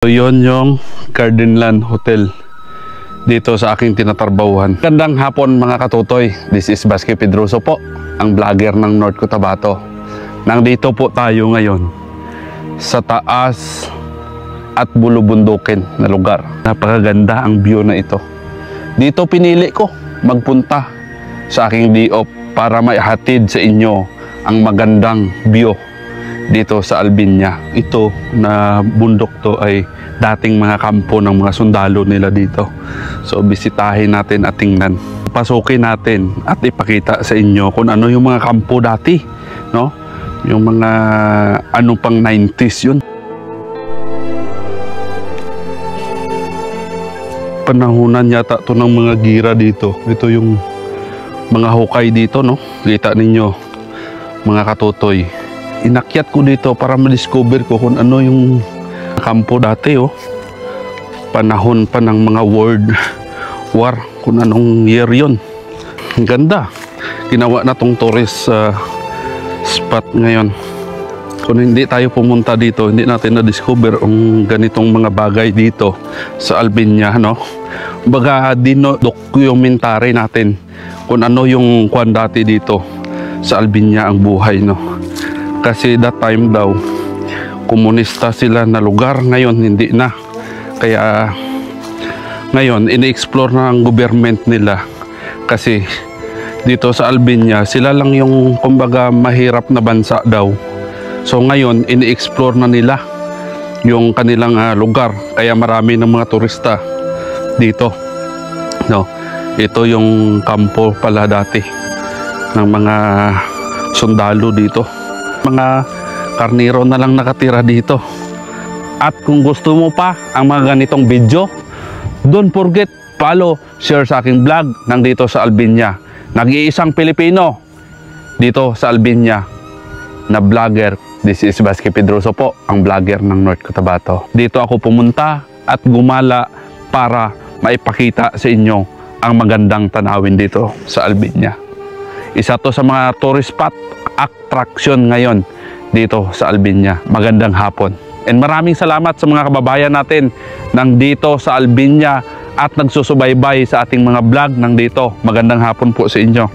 So yun yung Gardenland Hotel dito sa aking tinatrabahuhan. Gandang hapon mga katutoy. This is Basque Pedroso po, ang vlogger ng North Cotabato. Nandito po tayo ngayon sa taas at bulubundukin na lugar. Napakaganda ang view na ito. Dito pinili ko magpunta sa aking day off para maihatid sa inyo ang magandang view dito sa Albiña. Ito na bundok to ay dating mga kampo ng mga sundalo nila dito. So bisitahin natin at tingnan. Pasukin natin at ipakita sa inyo kung ano yung mga kampo dati, no? Yung mga ano pang 90s yun. Panahunan yata to ng mga gira dito. Ito yung mga hukay dito, no? Kita ninyo mga katutoy. Inakyat ko dito para ma-discover ko kung ano yung kampo dati, oh. Panahon pa ng mga World War, kung anong year yun. Ang ganda. Ginawa na tong tourist spot ngayon. Kung hindi tayo pumunta dito, hindi natin na-discover ang ganitong mga bagay dito sa Albiña, no? Baga dino-documentary natin kung ano yung kwan dati dito sa Albiña ang buhay, no? Kasi that time daw komunista sila na lugar, ngayon hindi na. Kaya ngayon ini-explore na ang government nila kasi dito sa Albiña sila lang yung kumbaga mahirap na bansa daw. So ngayon ini-explore na nila yung kanilang lugar, kaya marami ng mga turista dito, no? Ito yung kampo pala dati ng mga sundalo dito. Mga karnero na lang nakatira dito. At kung gusto mo pa ang mga ganitong video, don't forget follow, share sa aking vlog nandito sa Albiña. Nag-iisang Pilipino dito sa Albiña na vlogger. This is Basque Pedroso po, ang vlogger ng North Cotabato. Dito ako pumunta at gumala para maipakita sa inyo ang magandang tanawin dito sa Albiña. Isa to sa mga tourist spot, attraction ngayon dito sa Albiña. Magandang hapon. And maraming salamat sa mga kababayan natin nang dito sa Albiña at nagsusubaybay sa ating mga vlog nang dito. Magandang hapon po sa inyo.